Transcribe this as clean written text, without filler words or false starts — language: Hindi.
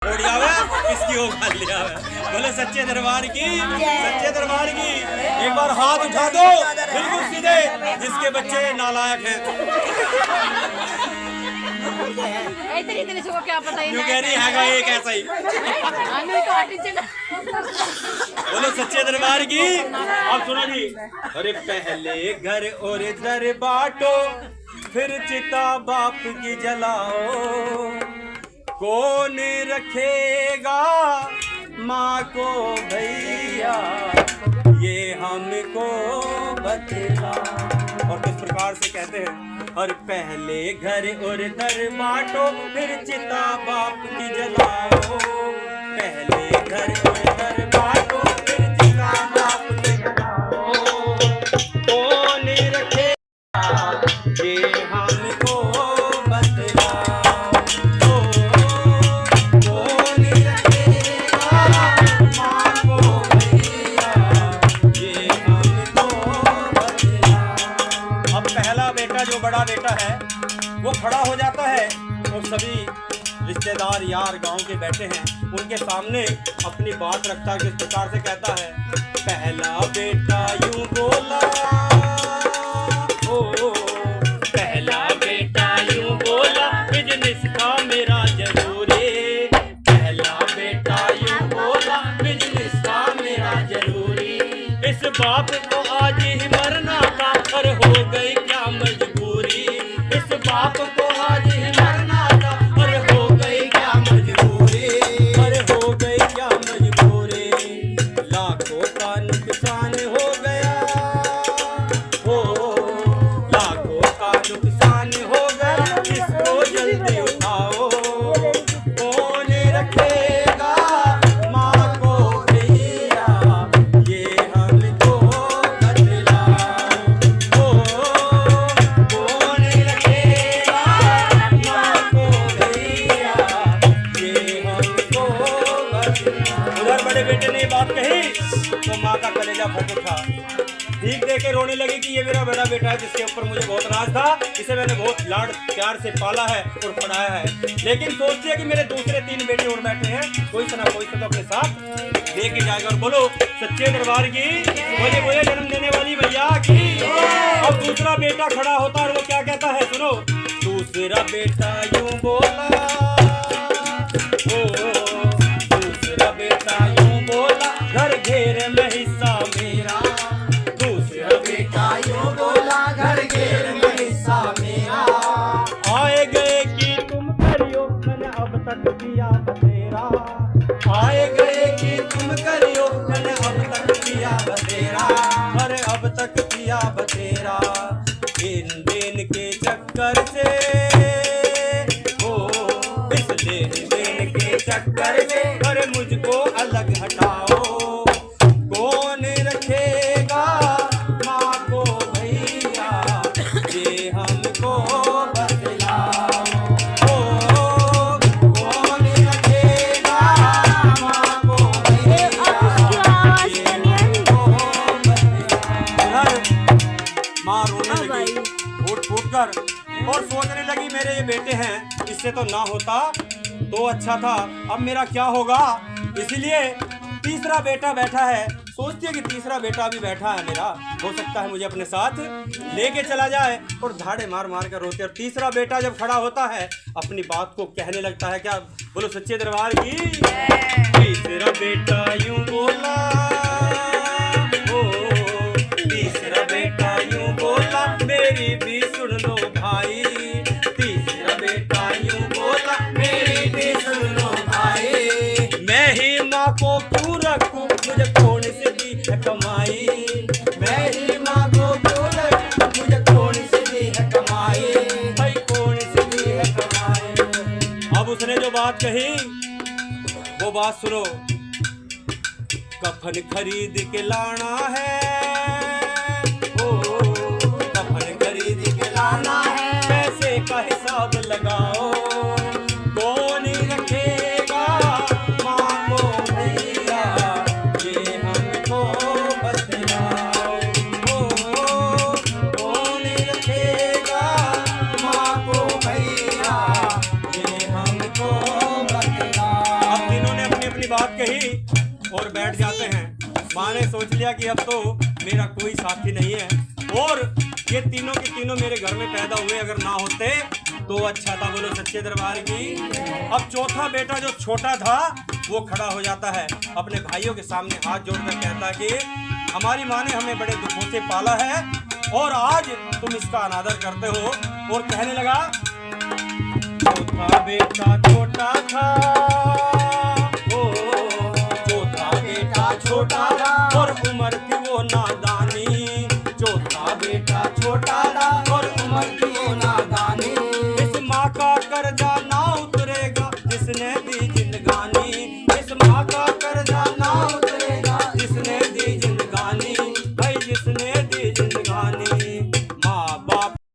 ओढ़िया हुआ इसकी वो खा लिया हुआ। बोले सच्चे दरबार की, सच्चे दरबार की। एक बार हाथ उठा दो बिल्कुल सीधे जिसके बच्चे नालायक हैं। क्या पता यूं कह रही है एक ऐसा ही। बोलो सच्चे दरबार की। अब सुनो जी। अरे पहले घर और इधर बांटो फिर चिता बाप की जलाओ, कौन रखेगा माँ को भैया ये हमको बतला। और किस प्रकार से कहते हैं, और पहले घर और इधर बांटो फिर चिता बाप की जलाओ, पहले घर और इधर बांटो फिर चिता बाप की जलाओ, कौन रखेगा ये हमको बतलाओ, कौन रखेगा माँ को भैया ये हमको बतलाओ। अब पहला बेटा जो बड़ा बेटा है वो खड़ा हो जाता है और सभी रिश्तेदार यार गांव के बैठे हैं उनके सामने अपनी बात रखता है। किस प्रकार से कहता है, पहला बेटा यूं बोला, ओ पहला बेटा यूं बोला बिजनेस का मेरा जरूरी, पहला बेटा यूं बोला बिजनेस का मेरा जरूरी, इस बाप को आज ही मरना था पर हो गई क्या मजबूरी, इस बाप को आज ही मरना था पर हो गई क्या मजबूरी, पर हो गई क्या मजबूरी, लाखों का नुकसान हो गया, हो लाखों का नुकसान हो गया, इसको जल्दी उठाओ, कौन रखेगा माँ को भैया ये हमको बतलाओ, कौन रखेगा माँ को भैया ये हमको बतलाओ। उधर बड़े बेटे ने ये बात कही तो माँ का कलेजा फट उठा, भीख दे के रोने लगी कि ये मेरा बड़ा बेटा है जिसके ऊपर मुझे बहुत राज था, इसे मैंने बहुत लाड प्यार से पाला है और पढ़ाया है, लेकिन सोचती है कि मेरे दूसरे 3 बेटे और बैठे हैं, कोई सा ना कोई सा तो अपने साथ लेके जाएगा। और बोलो सच्चे दरबार की, बोले बोले जन्म देने वाली मैया की। अब दूसरा बेटा खड़ा होता है और वो क्या कहता है, सुनो। दूसरा बेटा यूं बोला, ओ दूसरा बेटा यूं बोला घर घेर में हिस्सा मेरा, दूसरा बेटा यूं बोला घर घेर में हिस्सा मेरा, आए गए कि तुम करियो मैंने अब तक किया बतेरा, आए गए कि तुम करियो मैंने अब तक किया बतेरा, अरे अब तक किया बतेरा, इन दिन के चक्कर से, ओ इस लेन देन के चक्कर से अरे मुझको अलग हटाओ, कौन रखेगा माँ को भैया ये हमको बतलाओ, कौन रखेगा माँ को भैया ये हमको बतलाओ। माँ रोने लगी फूट फूट कर और सोचने लगी मेरे ये बेटे हैं, इससे तो ना होता तो अच्छा था, अब मेरा क्या होगा। इसीलिए तीसरा बेटा बैठा है, सोचती है कि तीसरा बेटा भी बैठा है मेरा, हो सकता है मुझे अपने साथ लेके चला जाए, और धाड़े मार मार कर रोते। और तीसरा बेटा जब खड़ा होता है अपनी बात को कहने लगता है, क्या बोलो सच्चे दरबार की। तीसरा बेटा यूं बोला, ओ तीसरा बेटा यूं बोला मेरी भी सुन लो भाई, तीसरा बेटा यूं बोला मेरी भी सुन लो भाई, मैं ही माँ को क्यों रखूं मुझे कौन से दी है कमाई, मैं ही माँ को क्यों रखूं मुझे कौन से दी है कमाई, भाई कौन से दी है कमाई। अब उसने जो बात कही वो बात सुनो। कफन खरीद के लाना है, ओ कफन खरीद के लाना है, पैसे का हिसाब लगाओ, कौन रखेगा माँ को भैया ये हमको बतलाओ, कौन रखेगा माँ को भैया ये हमको बतलाओ। बात कही और बैठ जाते हैं। माँ ने सोच लिया कि अब तो मेरा कोई साथी नहीं है और ये तीनों के तीनों मेरे घर में पैदा हुए, अगर ना होते तो अच्छा था। बोलो सच्चे दरबार की। अब चौथा बेटा जो छोटा था वो खड़ा हो जाता है, अपने भाइयों के सामने हाथ जोड़कर कहता है कि हमारी माँ ने हमें बड़े दुखों से पाला है और आज तुम इसका अनादर करते हो। और कहने लगा, चौथा बेटा छोटा था